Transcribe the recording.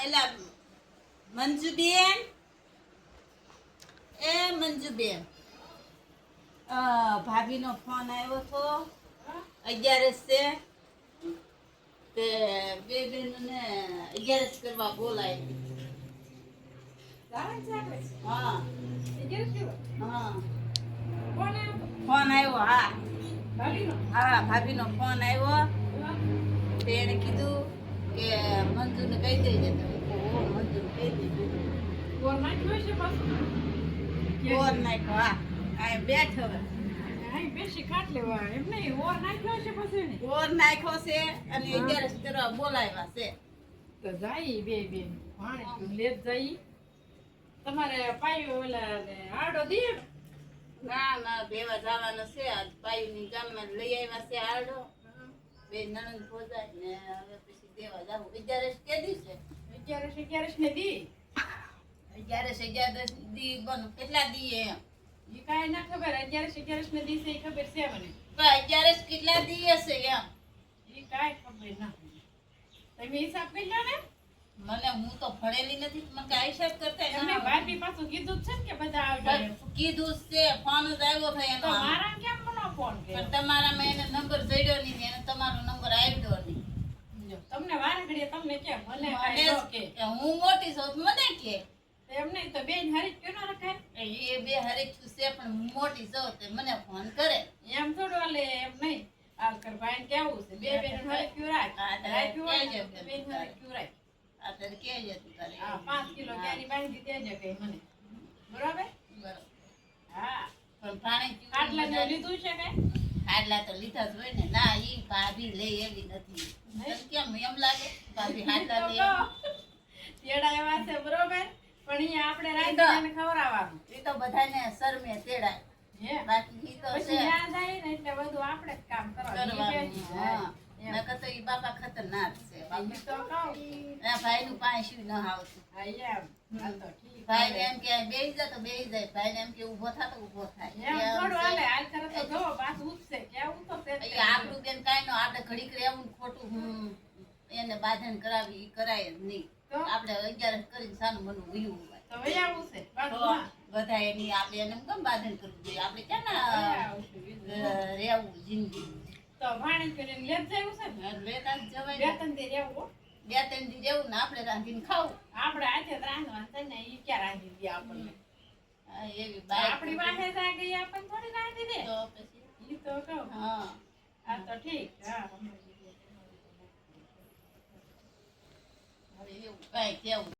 એલા મંજુબેન, એ મંજુબેન, ભાભીનો ફોન આવ્યો તો 11 છે તે બે બેનને 11 કરવા બોલાવી. હા હા ફોન આવ્યો. હા હા ભાભીનો ફોન આવ્યો. એને કીધું કે મંજુને કહી દેજે. તો મંજુને કહી દેજે. કોર નાખ્યો. હા આ બેઠ હવે બેસી ખાટ લેવા એમ નહીં ઓર નાખ્યો છે પછી ઓર નાખ્યો છે અને 11 કરવા બોલાવ્યા છે. તો જાય બે બેન પાણી લેત જાય. તમારે પાયો ઓલા આડો દે ના ના દેવા જવાનો છે. આજ પાયુની ગામમાં લઈ આવ્યા છે આરડો. બે નણંદ ભોજાય ને હવે પછી દેવા જાવ. 11 કે દી છે? 11 ને દી 11 દી બન કેટલા દી એમ ઈ કાઈ ના ખબર. 11 ને દી છે ખબર છે મને. તો 11 કેટલા દી હશે એમ ઈ કાઈ ખબર ના. તમે હિસાબ કરી લો ને. મને હું તો ભણેલી નથી. મને કાઈ હિસાબ કરતા તમે ભાભી પાછું કીધું છે ને કે બધા આવડે. કીધું છે. ફોન જ આવ્યો થાય તો એનો. મારા કેમ મને ફોન કર્યો? પણ તમારામાં એને નંબર જડ્યો નહીં ને એને તમારો નંબર આવ્યો નહીં. તમને વારે ઘડીએ તમને કેમ મને કાઈ નો કે હું મોટી છું તો મને કે એમ નહીં તો બેન હરી કેનો રખાય. એ બે હરીચું છે પણ હું મોટી છું તો મને ફોન કરે. એમ થોડું હાલે એમ નહીં. હાલ કર ભાઈ કેવું છે બે બેન હરી ક્યુ રાખ રાખ્યું હોય ને તો બેન હરી ક્યુ રાખ. આ તને કે છે તું તારે. હા 5 કિલો કેરી બાંધી દેજે કઈ મને. બરાબર? બરાબર. હા પણ પાણી આટલા ને લીધું છે કે આટલા તો લીધા જ હોય ને. ના ઈ ભાભી લે એવી નથી. તને કેમ એમ લાગે ભાભી આટલા લે? તેડા એવા છે બરોબર. પણ અહીંયા આપણે રાંધીને ખવડાવવાનું. એ તો બધાને શરમે તેડાય. હે બાકી ઈ તો પછી છે યાદ આવી ને એટલે બધું આપણે જ કામ કરવાનું. કરવાનું. હા નકર તો ઈ બાપા ખતરનાક છે. ઈ તો કહું. એના ભાઈનું પાણી શું ન આવતું. હા એમ. આ તો ઠીક. ભાઈને એમ કે બેહી જા તો બેહી જાય. ભાઈને એમ કે ઊભો થા તો ઊભો થાય. એમ થોડું હાલે. હાલ કરે તો જો પાછું ઉઠશે કેવું તો છે. એ આપણું બેન કાંઈ નો. આપણે ઘડીક રહેવું ને ખોટું એને બાંધણ કરાવી ઈ કરાય જ નહીં. તો આપણે 11 કરીને સાનું મનું વયું હોય તો વહી આવું છે તો બાજુમાં. બધા એની આપણે એને કેમ બાંધણ કરવું જોઈએ? આપણે ક્યાં વહી ના આવું છે બીજું. રહેવું જિંદગી તો ભાણી કરીને લેત જાયું છે ને. લેતા જ જવાય બે ને. ત્રણ દી રહેવું હો. 2-3 દી રહેવું ને આપણે રાંધીને ખાવું. આપણે આજે જ રાંધવાનું છે ને ઈ ક્યાં રાંધી દે આપણને. હા, એવી બાઈ આપણી વાહે જા ગઈ આપણને થોડી રાંધી દે. તો પછી ઈ તો કહું. હા આ તો ઠીક. હા હવે એવું કાંઈ કેવું